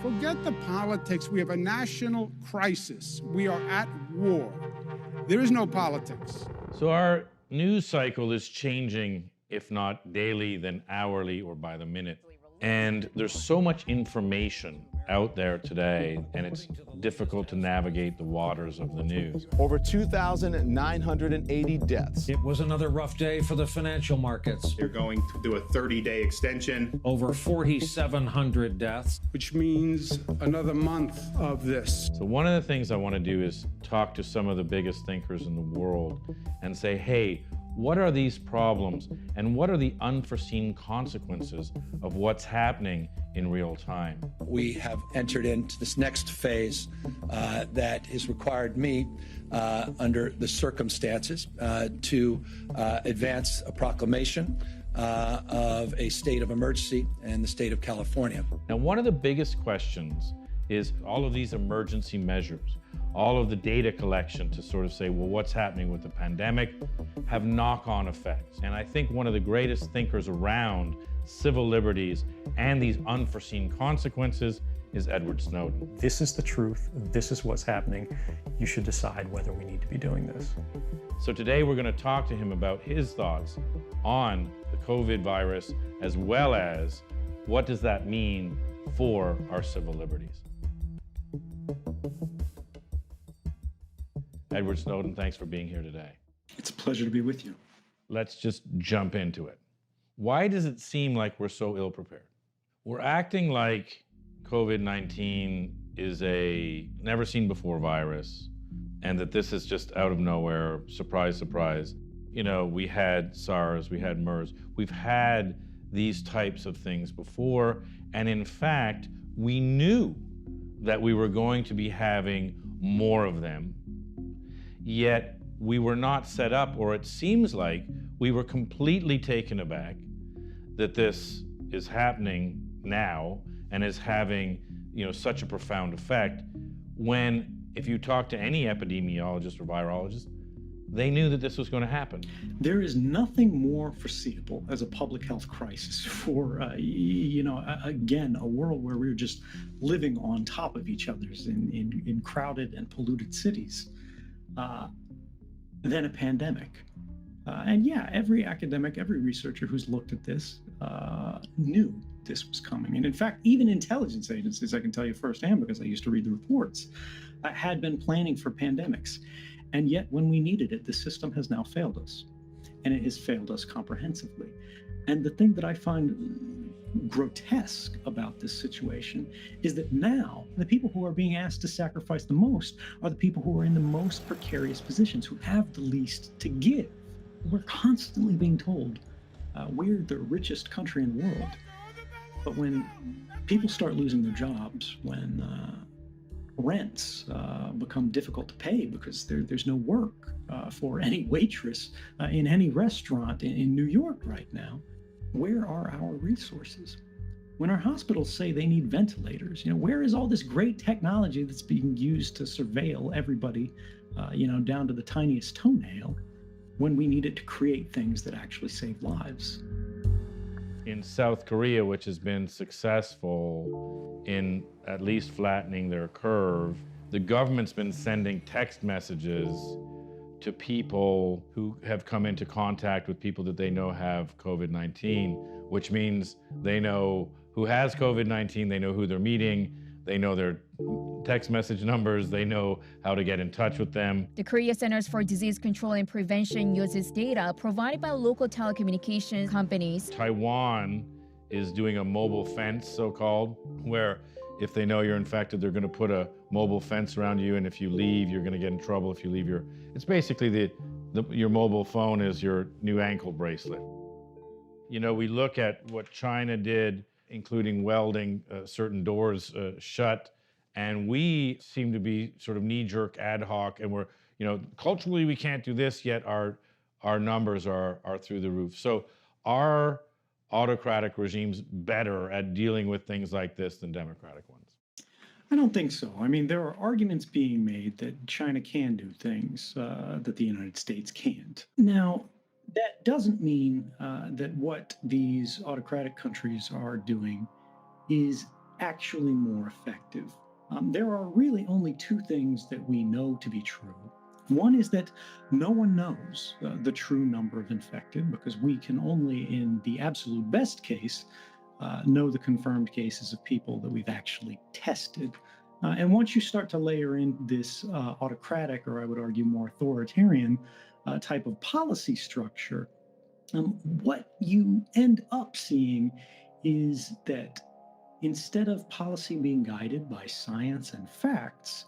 Forget the politics. We have a national crisis. We are at war. There is no politics. So our news cycle is changing, if not daily, then hourly or by the minute. And there's so much information out there today, and it's difficult to navigate the waters of the news. Over 2,980 deaths. It was another rough day for the financial markets. You're going to do a 30-day extension. Over 4,700 deaths. Which means another month of this. So one of the things I want to do is talk to some of the biggest thinkers in the world and say, hey, what are these problems and what are the unforeseen consequences of what's happening in real time? We have entered into this next phase that has required me, under the circumstances, to advance a proclamation of a state of emergency in the state of California. Now, one of the biggest questions is all of these emergency measures, all of the data collection to sort of say, well, what's happening with the pandemic, have knock-on effects. And I think one of the greatest thinkers around civil liberties and these unforeseen consequences is Edward Snowden. This is the truth. This is what's happening. You should decide whether we need to be doing this. So today we're going to talk to him about his thoughts on the COVID virus, as well as what does that mean for our civil liberties. Edward Snowden, thanks for being here today. It's a pleasure to be with you. Let's just jump into it. Why does it seem like we're so ill-prepared? We're acting like COVID-19 is a never-seen-before virus, and that this is just out of nowhere, surprise, surprise. You know, we had SARS, we had MERS, we've had these types of things before, and in fact, we knew that we were going to be having more of them, yet we were not set up, or it seems like we were completely taken aback that this is happening now and is having, you know, such a profound effect, when if you talk to any epidemiologist or virologist, they knew that this was going to happen. There is nothing more foreseeable as a public health crisis for, again, a world where we're just living on top of each other's in crowded and polluted cities, than a pandemic. And yeah, every academic, every researcher who's looked at this knew this was coming. And in fact, even intelligence agencies, I can tell you firsthand because I used to read the reports, had been planning for pandemics. And yet when we needed it, the system has now failed us. And it has failed us comprehensively. And the thing that I find grotesque about this situation is that now the people who are being asked to sacrifice the most are the people who are in the most precarious positions, who have the least to give. We're constantly being told we're the richest country in the world. But when people start losing their jobs, when rents become difficult to pay because there's no work for any waitress in any restaurant in New York right now, where are our resources? When our hospitals say they need ventilators, where is all this great technology that's being used to surveil everybody, down to the tiniest toenail, when we need it to create things that actually save lives? In South Korea, which has been successful in at least flattening their curve, the government's been sending text messages to people who have come into contact with people that they know have COVID-19, which means they know who has COVID-19, they know who they're meeting, they know their text message numbers, they know how to get in touch with them. The Korea Centers for Disease Control and Prevention uses data provided by local telecommunications companies. Taiwan is doing a mobile fence, so-called, where if they know you're infected, they're going to put a mobile fence around you, and if you leave, you're going to get in trouble if you leave your... It's basically your mobile phone is your new ankle bracelet. We look at what China did, including welding certain doors shut, and we seem to be sort of knee-jerk ad hoc, and we're, culturally we can't do this, yet our numbers are through the roof. So are autocratic regimes better at dealing with things like this than democratic ones? I don't think so. I mean, there are arguments being made that China can do things that the United States can't. Now, that doesn't mean that what these autocratic countries are doing is actually more effective? There are really only two things that we know to be true. One is that no one knows the true number of infected, because we can only, in the absolute best case, know the confirmed cases of people that we've actually tested. And once you start to layer in this autocratic, or I would argue more authoritarian type of policy structure, what you end up seeing is that instead of policy being guided by science and facts,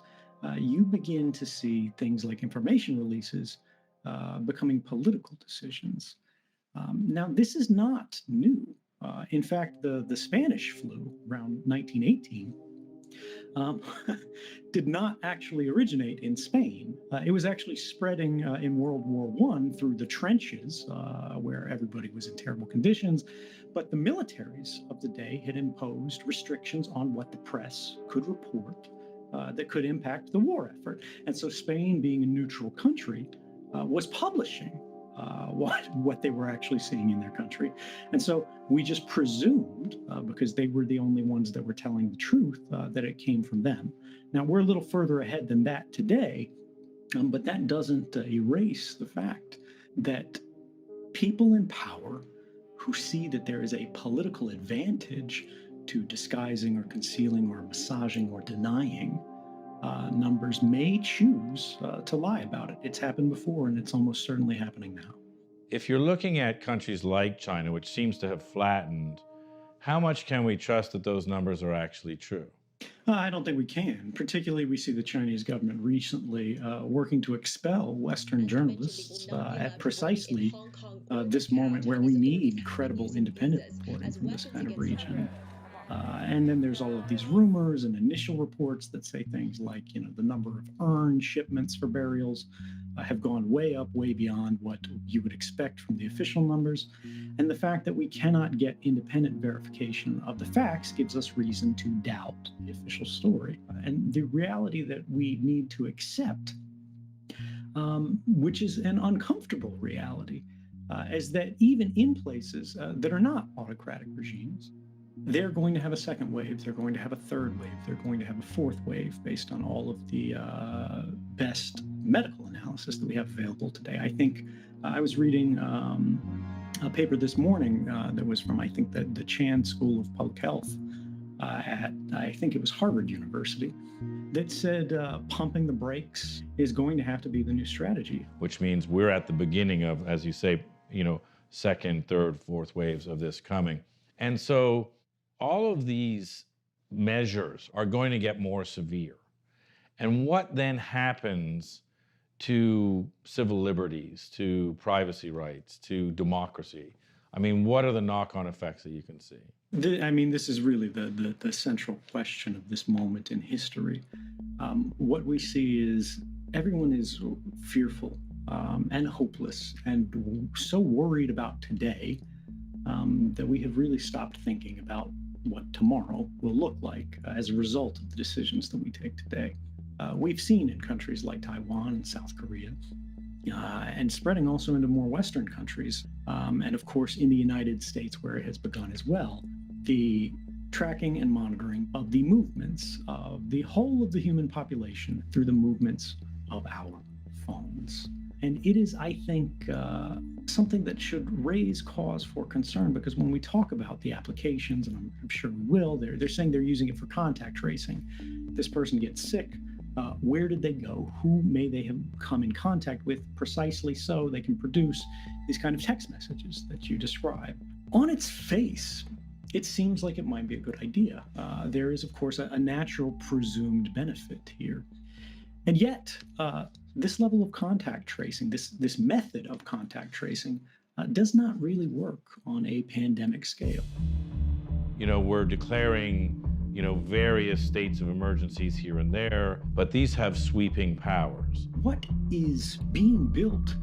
you begin to see things like information releases becoming political decisions. Now, this is not new. In fact, the Spanish flu around 1918 did not actually originate in Spain. It was actually spreading in World War I through the trenches, where everybody was in terrible conditions. But the militaries of the day had imposed restrictions on what the press could report that could impact the war effort. And so Spain, being a neutral country, was publishing what they were actually seeing in their country. And so we just presumed, because they were the only ones that were telling the truth, that it came from them. Now, we're a little further ahead than that today, but that doesn't erase the fact that people in power who see that there is a political advantage to disguising or concealing or massaging or denying numbers may choose to lie about it. It's happened before, and it's almost certainly happening now. If you're looking at countries like China, which seems to have flattened, how much can we trust that those numbers are actually true? I don't think we can. Particularly, we see the Chinese government recently working to expel Western journalists at precisely this moment where we need credible independent reporting from this kind of region. And then there's all of these rumors and initial reports that say things like, the number of earned shipments for burials have gone way up, way beyond what you would expect from the official numbers. And the fact that we cannot get independent verification of the facts gives us reason to doubt the official story. And the reality that we need to accept, which is an uncomfortable reality, is that even in places that are not autocratic regimes, they're going to have a second wave, they're going to have a third wave, they're going to have a fourth wave based on all of the best medical analysis that we have available today. I think I was reading a paper this morning that was from, I think, the Chan School of Public Health at, I think it was Harvard University, that said pumping the brakes is going to have to be the new strategy. Which means we're at the beginning of, as you say, second, third, fourth waves of this coming. And so all of these measures are going to get more severe. And what then happens to civil liberties, to privacy rights, to democracy? I mean, what are the knock-on effects that you can see? This is really the central question of this moment in history. What we see is everyone is fearful and hopeless and so worried about today that we have really stopped thinking about what tomorrow will look like as a result of the decisions that we take today. We've seen in countries like Taiwan and South Korea, and spreading also into more Western countries, and of course in the United States where it has begun as well, the tracking and monitoring of the movements of the whole of the human population through the movements of our phones. And it is, I think, something that should raise cause for concern, because when we talk about the applications, and I'm sure we will, they're saying they're using it for contact tracing. This person gets sick. Where did they go? Who may they have come in contact with, precisely so they can produce these kind of text messages that you describe? On its face, it seems like it might be a good idea. There is, of course, a natural presumed benefit here. And yet, this level of contact tracing, this method of contact tracing, does not really work on a pandemic scale. We're declaring, various states of emergencies here and there, but these have sweeping powers. What is being built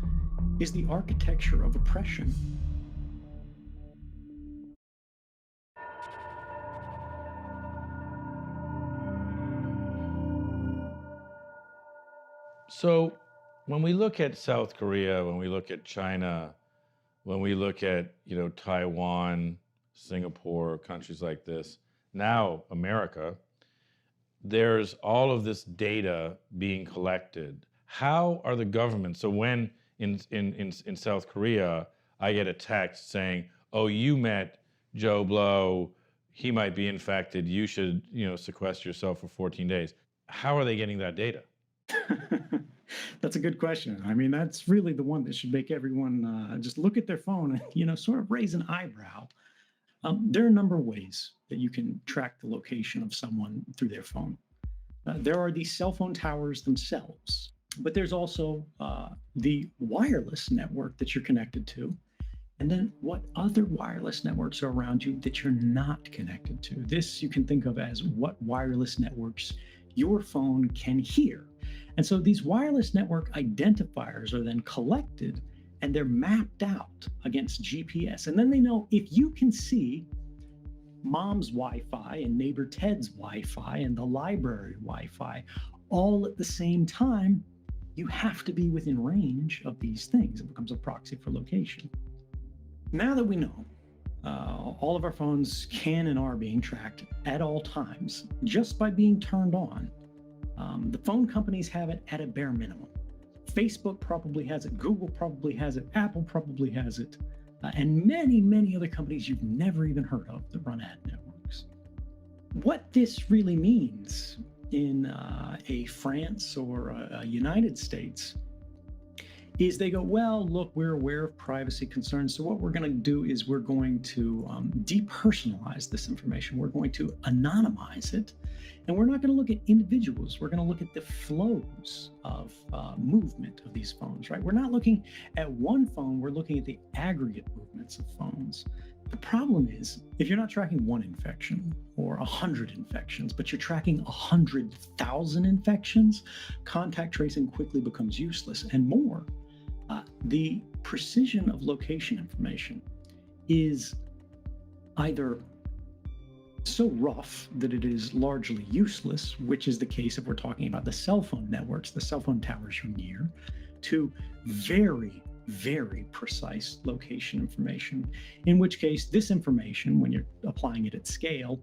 is the architecture of oppression. So when we look at South Korea, when we look at China, when we look at, Taiwan, Singapore, countries like this, now America, there's all of this data being collected. How are the governments, so when in South Korea, I get a text saying, oh, you met Joe Blow, he might be infected, you should, sequester yourself for 14 days. How are they getting that data? That's a good question. I mean, that's really the one that should make everyone just look at their phone and, sort of raise an eyebrow. There are a number of ways that you can track the location of someone through their phone. There are these cell phone towers themselves, but there's also the wireless network that you're connected to, and then what other wireless networks are around you that you're not connected to. This you can think of as what wireless networks your phone can hear. And so these wireless network identifiers are then collected and they're mapped out against GPS. And then they know if you can see mom's Wi-Fi and neighbor Ted's Wi-Fi and the library Wi-Fi all at the same time, you have to be within range of these things. It becomes a proxy for location. Now that we know all of our phones can and are being tracked at all times just by being turned on, the phone companies have it at a bare minimum. Facebook probably has it, Google probably has it, Apple probably has it, and many, many other companies you've never even heard of that run ad networks. What this really means in a France or a United States is they go, well, look, we're aware of privacy concerns, so what we're going to do is we're going to depersonalize this information. We're going to anonymize it, and we're not going to look at individuals. We're going to look at the flows of movement of these phones, right? We're not looking at one phone, we're looking at the aggregate movements of phones. The problem is, if you're not tracking one infection or 100 infections, but you're tracking 100,000 infections, contact tracing quickly becomes useless. And more, the precision of location information is either so rough that it is largely useless, which is the case if we're talking about the cell phone networks, the cell phone towers you're near, to very, very precise location information, in which case this information, when you're applying it at scale,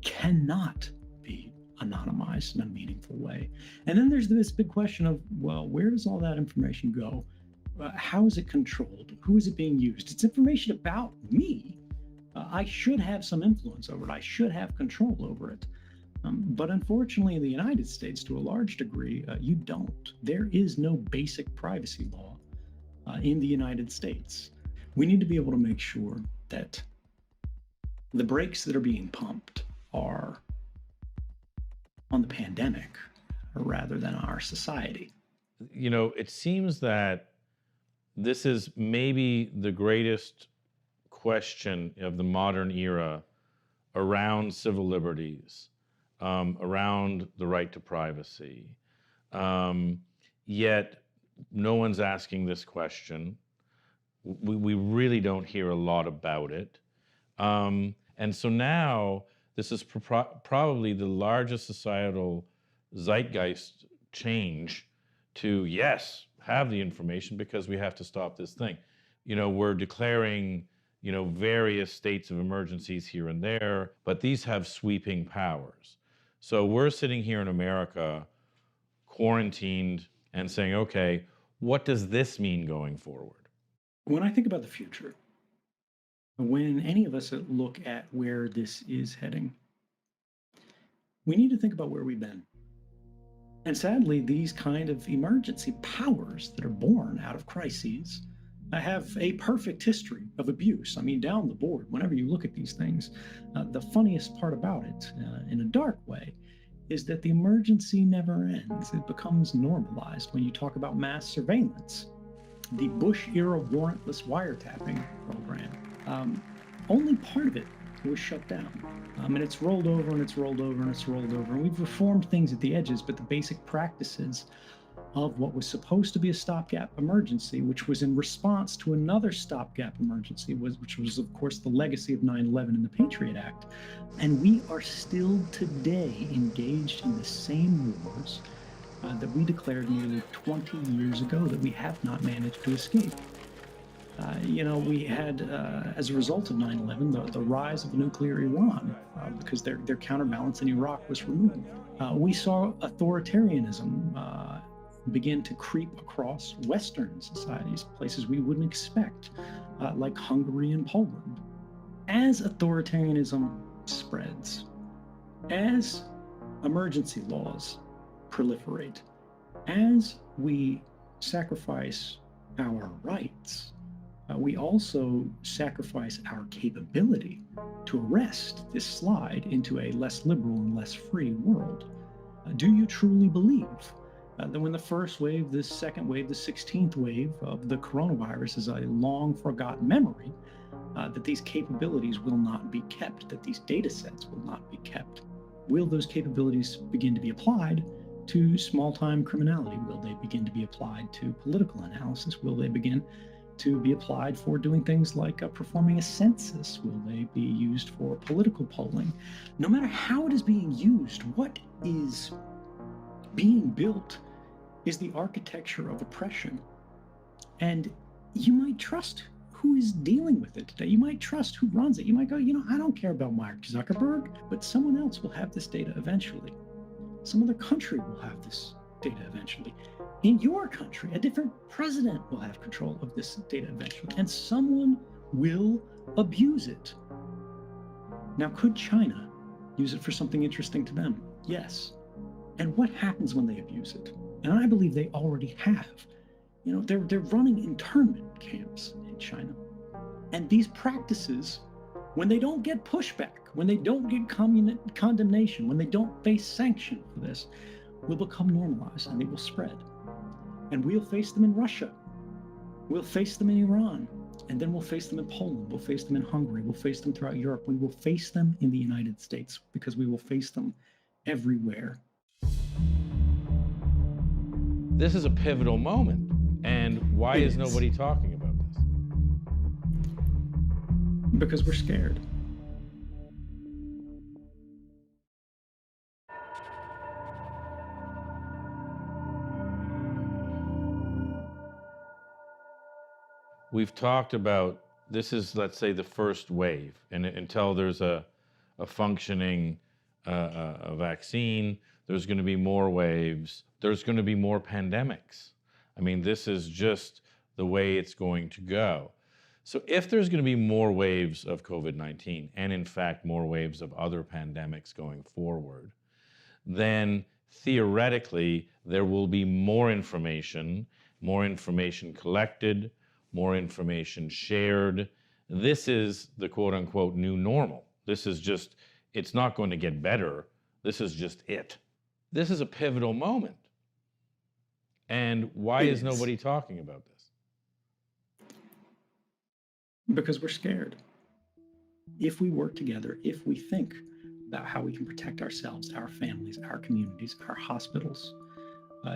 cannot be anonymized in a meaningful way. And then there's this big question of, well, where does all that information go? How is it controlled? Who is it being used? It's information about me. I should have some influence over it. I should have control over it. But unfortunately, in the United States, to a large degree, you don't. There is no basic privacy law in the United States. We need to be able to make sure that the brakes that are being pumped are on the pandemic rather than our society. It seems that this is maybe the greatest question of the modern era around civil liberties, around the right to privacy. Yet no one's asking this question. We really don't hear a lot about it. And so now this is probably the largest societal zeitgeist change to, yes, have the information because we have to stop this thing. We're declaring, various states of emergencies here and there, but these have sweeping powers. So we're sitting here in America, quarantined, and saying, okay, what does this mean going forward? When I think about the future, when any of us look at where this is heading, we need to think about where we've been. And sadly, these kind of emergency powers that are born out of crises have a perfect history of abuse. I mean, down the board, whenever you look at these things, the funniest part about it, in a dark way, is that the emergency never ends. It becomes normalized when you talk about mass surveillance. The Bush-era warrantless wiretapping program, only part of it was shut down. And it's rolled over and it's rolled over and it's rolled over. And we've reformed things at the edges, but the basic practices of what was supposed to be a stopgap emergency, which was in response to another stopgap emergency, which was, of course, the legacy of 9/11 and the Patriot Act. And we are still today engaged in the same wars that we declared nearly 20 years ago that we have not managed to escape. We had, as a result of 9/11, the rise of nuclear Iran because their counterbalance in Iraq was removed. We saw authoritarianism begin to creep across Western societies, places we wouldn't expect, like Hungary and Poland. As authoritarianism spreads, as emergency laws proliferate, as we sacrifice our rights, we also sacrifice our capability to arrest this slide into a less liberal and less free world. Do you truly believe that when the first wave, the second wave, the 16th wave of the coronavirus is a long forgotten memory, that these capabilities will not be kept, that these data sets will not be kept? Will those capabilities begin to be applied to small-time criminality? Will they begin to be applied to political analysis? Will they begin to be applied for doing things like performing a census? Will they be used for political polling? No matter how it is being used, what is being built is the architecture of oppression. And you might trust who is dealing with it today. You might trust who runs it. You might go, I don't care about Mark Zuckerberg, but someone else will have this data eventually. Some other country will have this data eventually. In your country, a different president will have control of this data eventually, and someone will abuse it. Now, could China use it for something interesting to them? Yes. And what happens when they abuse it? And I believe they already have. They're running internment camps in China. And these practices, when they don't get pushback, when they don't get condemnation, when they don't face sanction for this, will become normalized and they will spread. And we'll face them in Russia. We'll face them in Iran. And then we'll face them in Poland. We'll face them in Hungary. We'll face them throughout Europe. We will face them in the United States because we will face them everywhere. This is a pivotal moment. And why is nobody talking about this? Because we're scared. We've talked about this is, let's say, the first wave, and until there's a functioning vaccine, there's going to be more waves. There's going to be more pandemics. I mean, this is just the way it's going to go. So if there's going to be more waves of COVID-19, and in fact more waves of other pandemics going forward, then theoretically there will be more information collected, more information shared. This is the quote-unquote new normal. This is just, it's not going to get better. This is just it. This is a pivotal moment. And why is nobody talking about this? Because we're scared. If we work together, if we think about how we can protect ourselves, our families, our communities, our hospitals,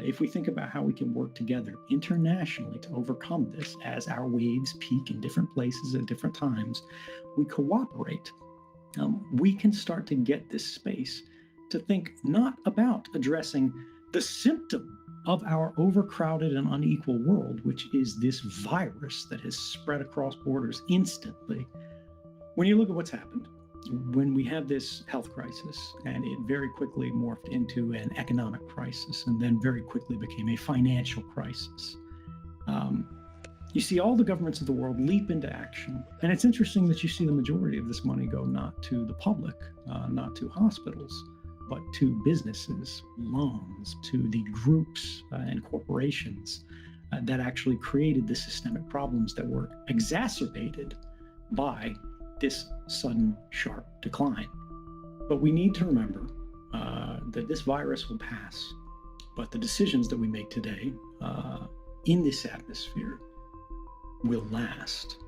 if we think about how we can work together internationally to overcome this as our waves peak in different places at different times, we cooperate, we can start to get this space to think not about addressing the symptom of our overcrowded and unequal world, which is this virus that has spread across borders instantly. When you look at what's happened, when we have this health crisis, and it very quickly morphed into an economic crisis, and then very quickly became a financial crisis, you see all the governments of the world leap into action. And it's interesting that you see the majority of this money go not to the public, not to hospitals, but to businesses, loans, to the groups and corporations that actually created the systemic problems that were exacerbated by this sudden, sharp decline. But we need to remember that this virus will pass, but the decisions that we make today in this atmosphere will last.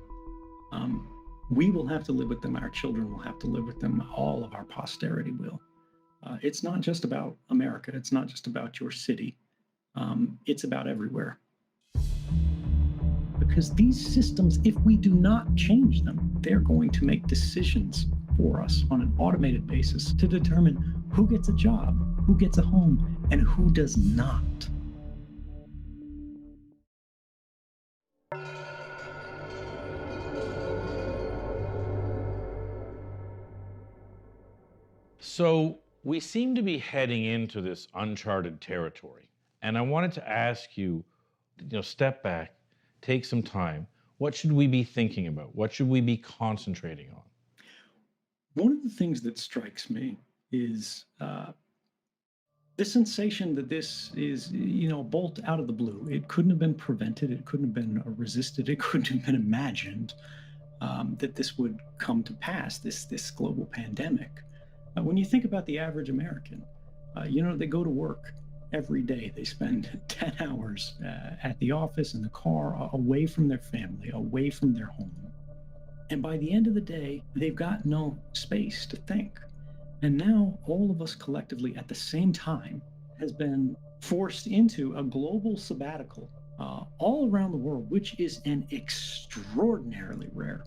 We will have to live with them, our children will have to live with them, all of our posterity will. It's not just about America, it's not just about your city, it's about everywhere. Because these systems, if we do not change them, they're going to make decisions for us on an automated basis to determine who gets a job, who gets a home, and who does not. So we seem to be heading into this uncharted territory. And I wanted to ask you, step back, take some time. What should we be thinking about? What should we be concentrating on? One of the things that strikes me is the sensation that this is, a bolt out of the blue. It couldn't have been prevented. It couldn't have been resisted. It couldn't have been imagined that this would come to pass, this global pandemic. When you think about the average American, they go to work every day. They spend 10 hours at the office, in the car, away from their family, away from their home. And by the end of the day, they've got no space to think. And now all of us collectively at the same time has been forced into a global sabbatical all around the world, which is an extraordinarily rare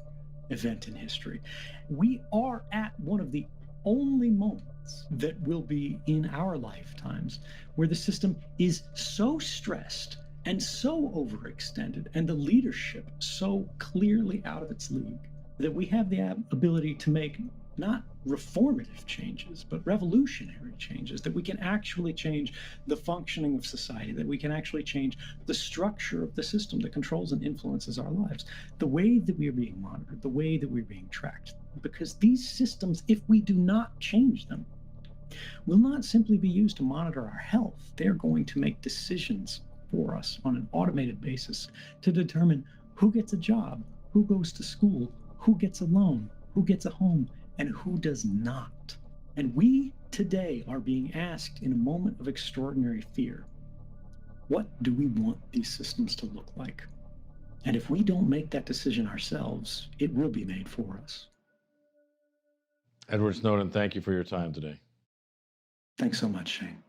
event in history. We are at one of the only moments that will be in our lifetimes where the system is so stressed and so overextended and the leadership so clearly out of its league that we have the ability to make not reformative changes, but revolutionary changes, that we can actually change the functioning of society, that we can actually change the structure of the system that controls and influences our lives, the way that we are being monitored, the way that we're being tracked. Because these systems, if we do not change them, will not simply be used to monitor our health. They're going to make decisions for us on an automated basis to determine who gets a job, who goes to school, who gets a loan, who gets a home, and who does not. And we today are being asked in a moment of extraordinary fear, what do we want these systems to look like? And if we don't make that decision ourselves, it will be made for us. Edward Snowden, thank you for your time today. Thanks so much, Shane.